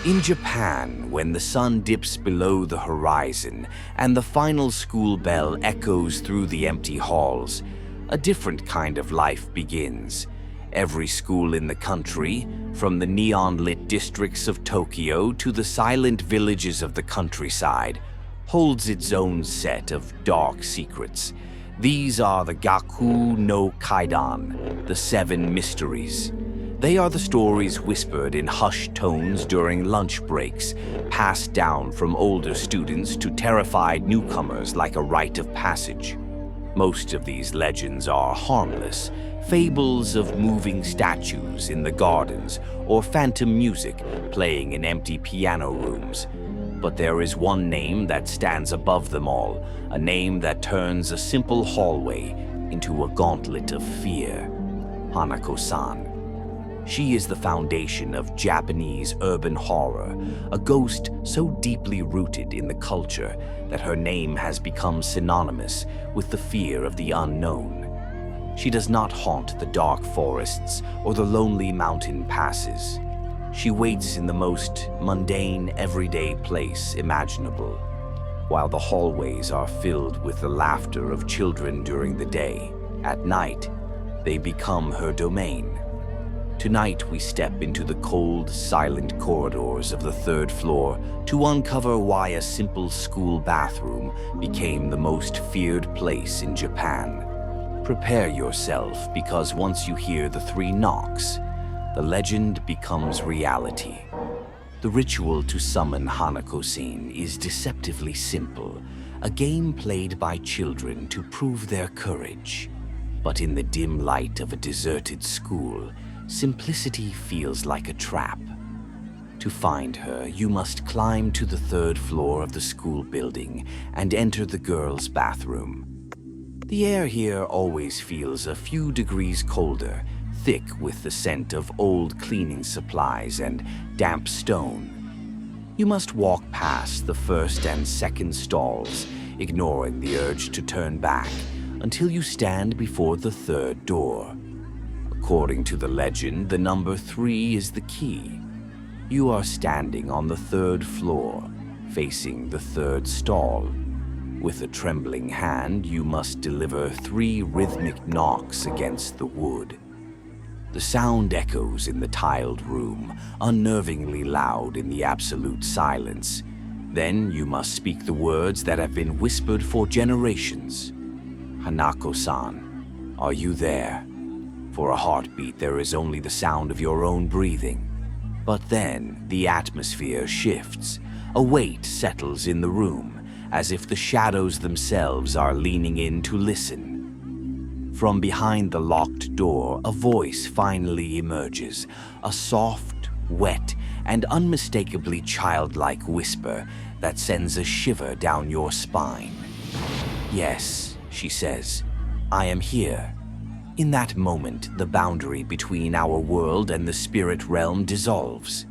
In Japan, when the sun dips below the horizon and the final school bell echoes through the empty halls, a different kind of life begins. Every school in the country, from the neon-lit districts of Tokyo to the silent villages of the countryside, holds its own set of dark secrets. These are the Gaku no Kaidan, the 7 mysteries. They are the stories whispered in hushed tones during lunch breaks, passed down from older students to terrified newcomers like a rite of passage. Most of these legends are harmless, fables of moving statues in the gardens or phantom music playing in empty piano rooms. But there is one name that stands above them all, a name that turns a simple hallway into a gauntlet of fear. Hanako-san. She is the foundation of Japanese urban horror, a ghost so deeply rooted in the culture that her name has become synonymous with the fear of the unknown. She does not haunt the dark forests or the lonely mountain passes. She waits in the most mundane, everyday place imaginable. While the hallways are filled with the laughter of children during the day, at night, they become her domain. Tonight we step into the cold, silent corridors of the 3rd floor to uncover why a simple school bathroom became the most feared place in Japan. Prepare yourself, because once you hear the 3 knocks, the legend becomes reality. The ritual to summon Hanako-san is deceptively simple, a game played by children to prove their courage. But in the dim light of a deserted school, simplicity feels like a trap. To find her, you must climb to the 3rd floor of the school building and enter the girls' bathroom. The air here always feels a few degrees colder, thick with the scent of old cleaning supplies and damp stone. You must walk past the 1st and 2nd stalls, ignoring the urge to turn back, until you stand before the 3rd door. According to the legend, the number 3 is the key. You are standing on the 3rd floor, facing the 3rd stall. With a trembling hand, you must deliver 3 rhythmic knocks against the wood. The sound echoes in the tiled room, unnervingly loud in the absolute silence. Then you must speak the words that have been whispered for generations. Hanako-san, are you there? For a heartbeat, there is only the sound of your own breathing. But then, the atmosphere shifts. A weight settles in the room, as if the shadows themselves are leaning in to listen. From behind the locked door, a voice finally emerges, a soft, wet, and unmistakably childlike whisper that sends a shiver down your spine. "Yes," she says, "I am here." In that moment, the boundary between our world and the spirit realm dissolves.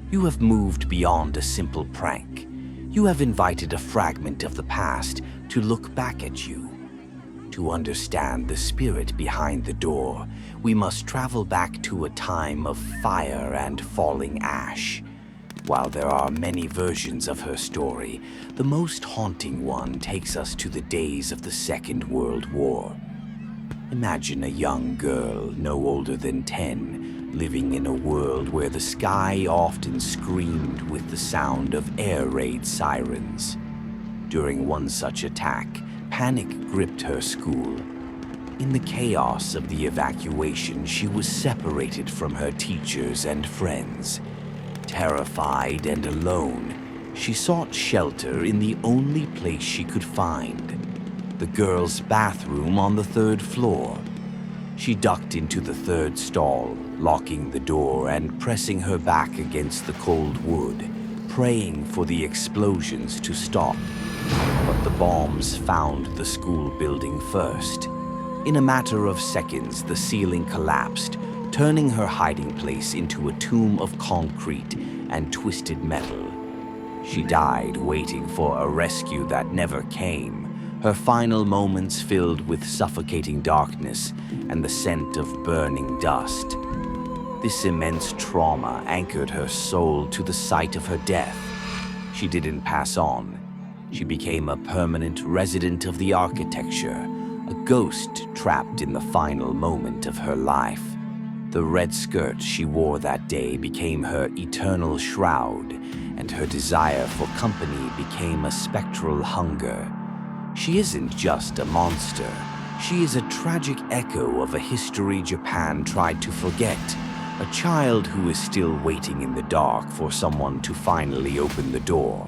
You have moved beyond a simple prank. You have invited a fragment of the past to look back at you. To understand the spirit behind the door, we must travel back to a time of fire and falling ash. While there are many versions of her story, the most haunting one takes us to the days of the Second World War. Imagine a young girl no older than 10, living in a world where the sky often screamed with the sound of air raid sirens. During one such attack, panic gripped her school. In the chaos of the evacuation, she was separated from her teachers and friends. Terrified and alone, she sought shelter in the only place she could find: the girls' bathroom on the 3rd floor. She ducked into the 3rd stall, locking the door and pressing her back against the cold wood, praying for the explosions to stop. But the bombs found the school building first. In a matter of seconds, the ceiling collapsed, turning her hiding place into a tomb of concrete and twisted metal. She died waiting for a rescue that never came, her final moments filled with suffocating darkness and the scent of burning dust. This immense trauma anchored her soul to the site of her death. She didn't pass on. She became a permanent resident of the architecture, a ghost trapped in the final moment of her life. The red skirt she wore that day became her eternal shroud, and her desire for company became a spectral hunger. She isn't just a monster. She is a tragic echo of a history Japan tried to forget, a child who is still waiting in the dark for someone to finally open the door.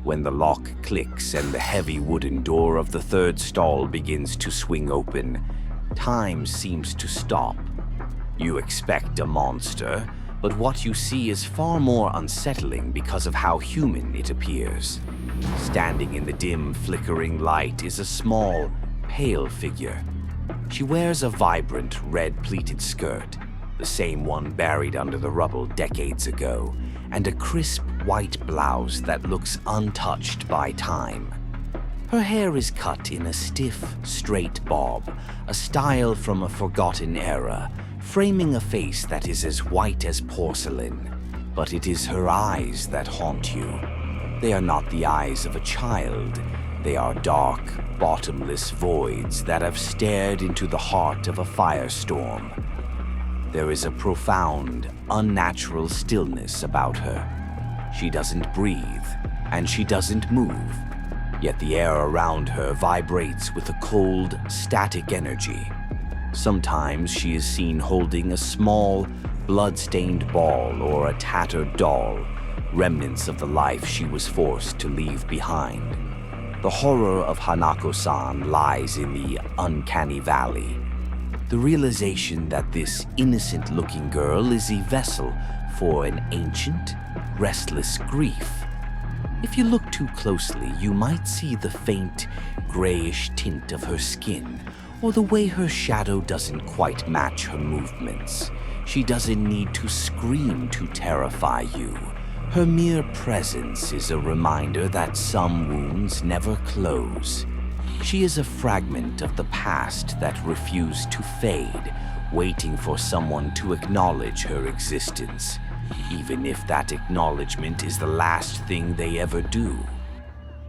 When the lock clicks and the heavy wooden door of the third stall begins to swing open, time seems to stop. You expect a monster, but what you see is far more unsettling because of how human it appears. Standing in the dim, flickering light is a small, pale figure. She wears a vibrant red pleated skirt, the same one buried under the rubble decades ago, and a crisp white blouse that looks untouched by time. Her hair is cut in a stiff, straight bob, a style from a forgotten era, framing a face that is as white as porcelain. But it is her eyes that haunt you. They are not the eyes of a child. They are dark, bottomless voids that have stared into the heart of a firestorm. There is a profound, unnatural stillness about her. She doesn't breathe, and she doesn't move, yet the air around her vibrates with a cold, static energy. Sometimes she is seen holding a small, blood-stained ball or a tattered doll, remnants of the life she was forced to leave behind. The horror of Hanako-san lies in the uncanny valley. The realization that this innocent-looking girl is a vessel for an ancient, restless grief. If you look too closely, you might see the faint, grayish tint of her skin, or the way her shadow doesn't quite match her movements. She doesn't need to scream to terrify you. Her mere presence is a reminder that some wounds never close. She is a fragment of the past that refused to fade, waiting for someone to acknowledge her existence, even if that acknowledgement is the last thing they ever do.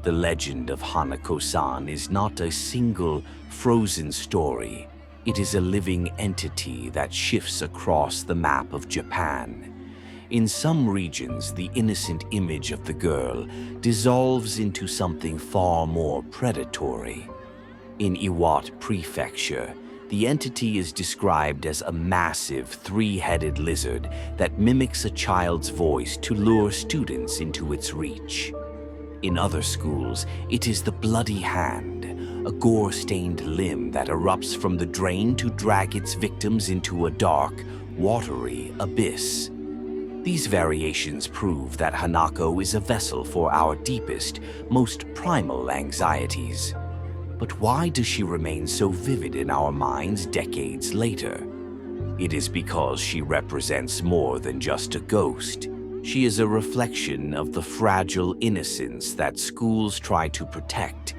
The legend of Hanako-san is not a single, frozen story. It is a living entity that shifts across the map of Japan. In some regions, the innocent image of the girl dissolves into something far more predatory. In Iwate Prefecture, the entity is described as a massive, three-headed lizard that mimics a child's voice to lure students into its reach. In other schools, it is the bloody hand, a gore-stained limb that erupts from the drain to drag its victims into a dark, watery abyss. These variations prove that Hanako is a vessel for our deepest, most primal anxieties. But why does she remain so vivid in our minds decades later? It is because she represents more than just a ghost. She is a reflection of the fragile innocence that schools try to protect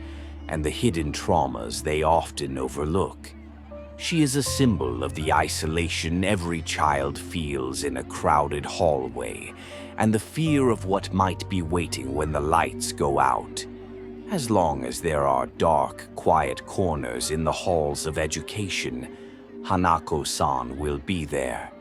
and the hidden traumas they often overlook. She is a symbol of the isolation every child feels in a crowded hallway and the fear of what might be waiting when the lights go out. As long as there are dark, quiet corners in the halls of education, Hanako-san will be there.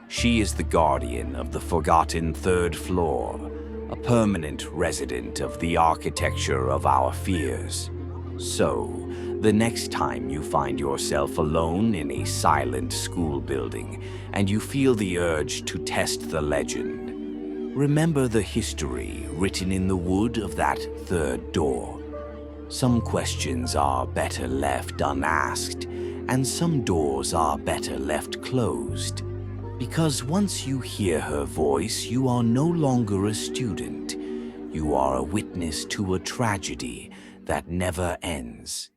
She is the guardian of the forgotten third floor, a permanent resident of the architecture of our fears. So, the next time you find yourself alone in a silent school building and you feel the urge to test the legend, remember the history written in the wood of that third door. Some questions are better left unasked, and some doors are better left closed. Because once you hear her voice, you are no longer a student. You are a witness to a tragedy that never ends.